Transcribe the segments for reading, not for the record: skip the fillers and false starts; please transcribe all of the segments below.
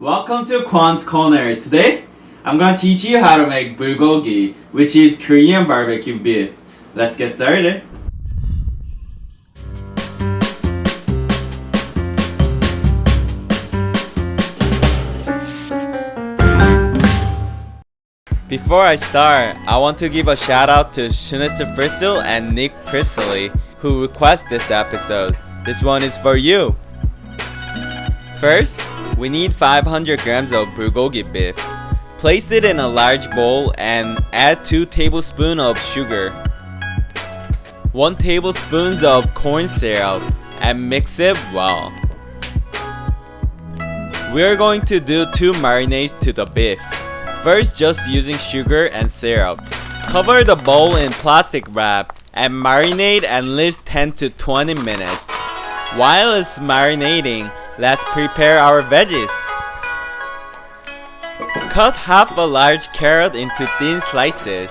Welcome to Kwon's Corner. Today, I'm gonna teach you how to make bulgogi, which is Korean barbecue beef. Let's get started. Before I start, I want to give a shout out to Shunister Bristol and Nick Priestley who request this episode. This one is for you. First, we need 500 grams of bulgogi beef. Place it in a large bowl and add 2 tablespoons of sugar, 1 tablespoon of corn syrup, and mix it well. We are going to do 2 marinades to the beef. First, just using sugar and syrup. Cover the bowl in plastic wrap and marinate at least 10 to 20 minutes. While it's marinating, let's prepare our veggies. Cut half a large carrot into thin slices.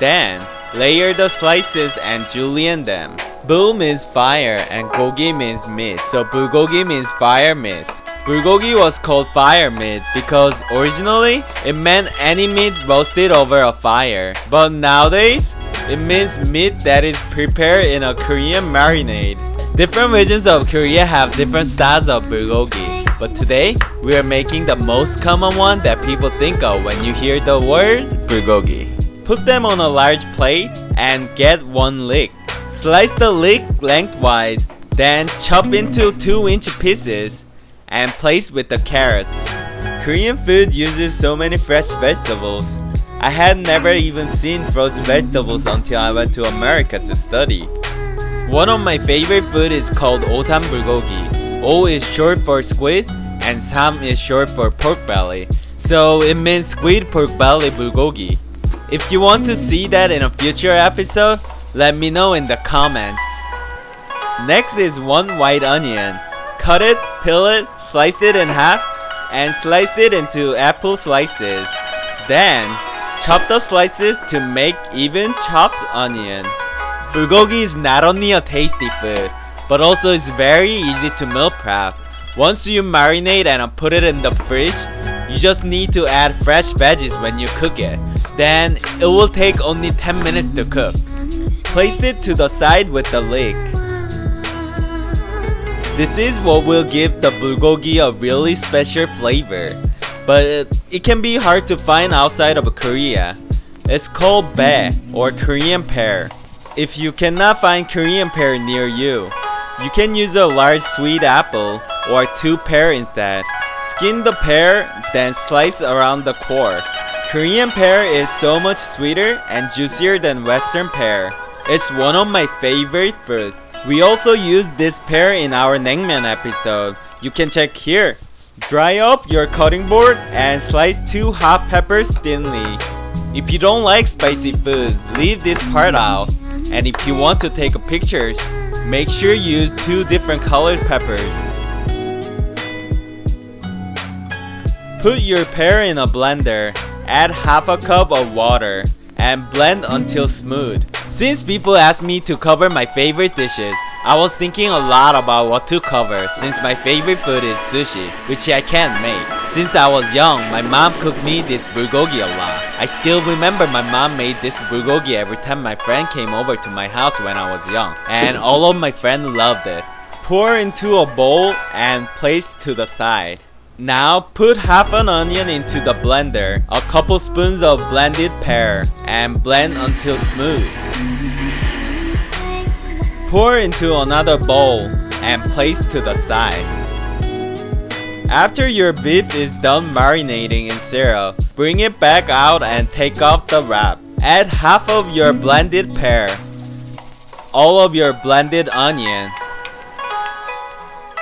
Then, layer the slices and julienne them. Bul means fire and gogi means meat, so bulgogi means fire meat. Bulgogi was called fire meat because originally it meant any meat roasted over a fire. But nowadays, it means meat that is prepared in a Korean marinade. Different regions of Korea have different styles of bulgogi. But today, we are making the most common one that people think of when you hear the word bulgogi. Put them on a large plate and get 1 leek. Slice the leek lengthwise, then chop into 2-inch pieces and place with the carrots. Korean food uses so many fresh vegetables. I had never even seen frozen vegetables until I went to America to study. One of my favorite food is called osam bulgogi. O is short for squid and sam is short for pork belly. So it means squid pork belly bulgogi. If you want to see that in a future episode, let me know in the comments. Next is 1 white onion. Cut it, peel it, slice it in half, and slice it into apple slices. Then, chop the slices to make even chopped onion. Bulgogi is not only a tasty food, but also is very easy to meal prep. Once you marinate and put it in the fridge, you just need to add fresh veggies when you cook it. Then, it will take only 10 minutes to cook. Place it to the side with the leek. This is what will give the bulgogi a really special flavor, but it can be hard to find outside of Korea. It's called Pear or Korean pear. If you cannot find Korean pear near you, you can use a large sweet apple or 2 pear instead. Skin the pear, then slice around the core. Korean pear is so much sweeter and juicier than Western pear. It's one of my favorite fruits. We also used this pear in our naengmyeon episode. You can check here. Dry up your cutting board and slice 2 hot peppers thinly. If you don't like spicy food, leave this part out. And if you want to take pictures, make sure you use 2 different colored peppers. Put your pear in a blender. Add half a cup of water and blend until smooth. Since people ask me to cover my favorite dishes, I was thinking a lot about what to cover since my favorite food is sushi, which I can't make. Since I was young, my mom cooked me this bulgogi a lot. I still remember my mom made this bulgogi every time my friend came over to my house when I was young, and all of my friends loved it. Pour into a bowl and place to the side. Now put half an onion into the blender, a couple spoons of blended pear, and blend until smooth. Pour into another bowl and place to the side. After your beef is done marinating in syrup, bring it back out and take off the wrap. Add half of your blended pear, all of your blended onion,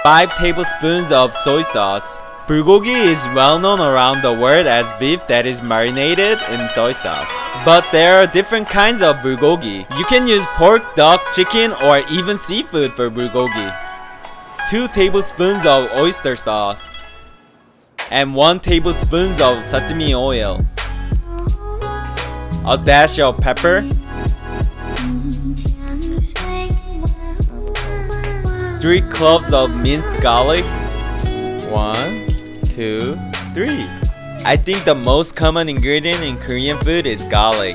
5 tablespoons of soy sauce. Bulgogi is well known around the world as beef that is marinated in soy sauce. But there are different kinds of bulgogi. You can use pork, duck, chicken, or even seafood for bulgogi. 2 tablespoons of oyster sauce and 1 tablespoon of sesame oil. A dash of pepper, 3 cloves of minced garlic, 1, 2, 3. I think the most common ingredient in Korean food is garlic.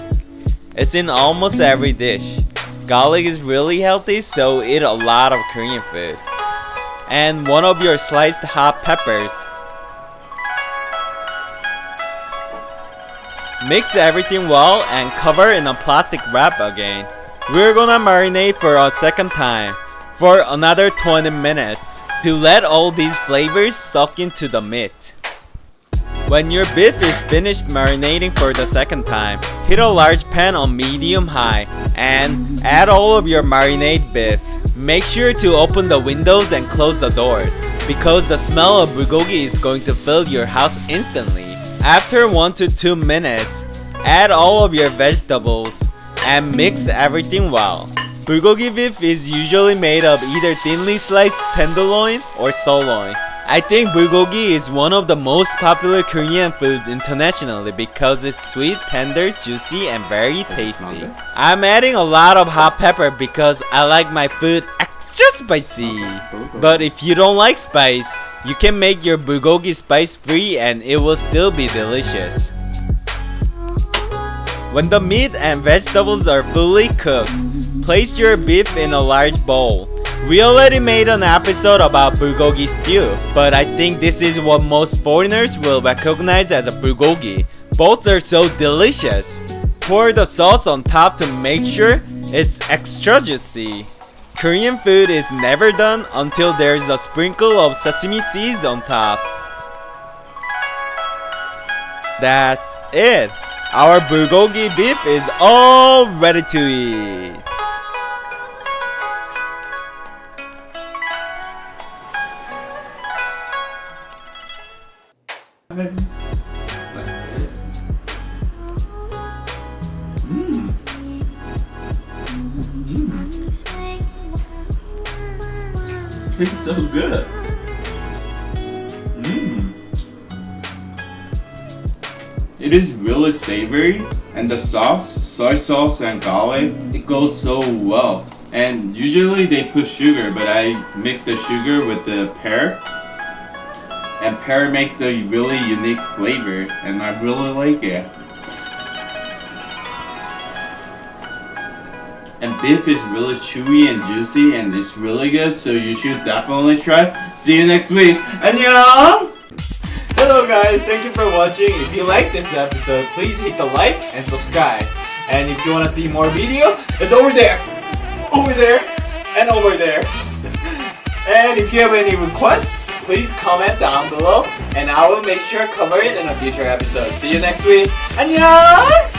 It's in almost every dish. Garlic is really healthy, so eat a lot of Korean food. And one of your sliced hot peppers. Mix everything well and cover in a plastic wrap again. We're gonna marinate for a second time for another 20 minutes to let all these flavors soak into the meat. When your beef is finished marinating for the second time, heat a large pan on medium high and add all of your marinade beef. Make sure to open the windows and close the doors because the smell of bulgogi is going to fill your house instantly. After 1 to 2 minutes, add all of your vegetables and mix everything well. Bulgogi beef is usually made of either thinly sliced tenderloin or sirloin. I think bulgogi is one of the most popular Korean foods internationally because it's sweet, tender, juicy, and very tasty. I'm adding a lot of hot pepper because I like my food extra spicy. But if you don't like spice, you can make your bulgogi spice free and it will still be delicious. When the meat and vegetables are fully cooked, place your beef in a large bowl. We already made an episode about bulgogi stew, but I think this is what most foreigners will recognize as a bulgogi. Both are so delicious. Pour the sauce on top to make sure it's extra juicy. Korean food is never done until there's a sprinkle of sesame seeds on top. That's it. Our bulgogi beef is all ready to eat. It's so good. It is really savory, and the sauce, soy sauce and garlic, it goes so well. And usually they put sugar, but I mix the sugar with the pear. And pear makes a really unique flavor, and I really like it. And beef is really chewy and juicy, and it's really good, so you should definitely try. See you next week. 안녕! Hello guys, thank you for watching. If you like this episode, please hit the like and subscribe. And if you want to see more video, it's over there, and over there. And if you have any requests, please comment down below, and I will make sure to cover it in a future episode. See you next week. 안녕!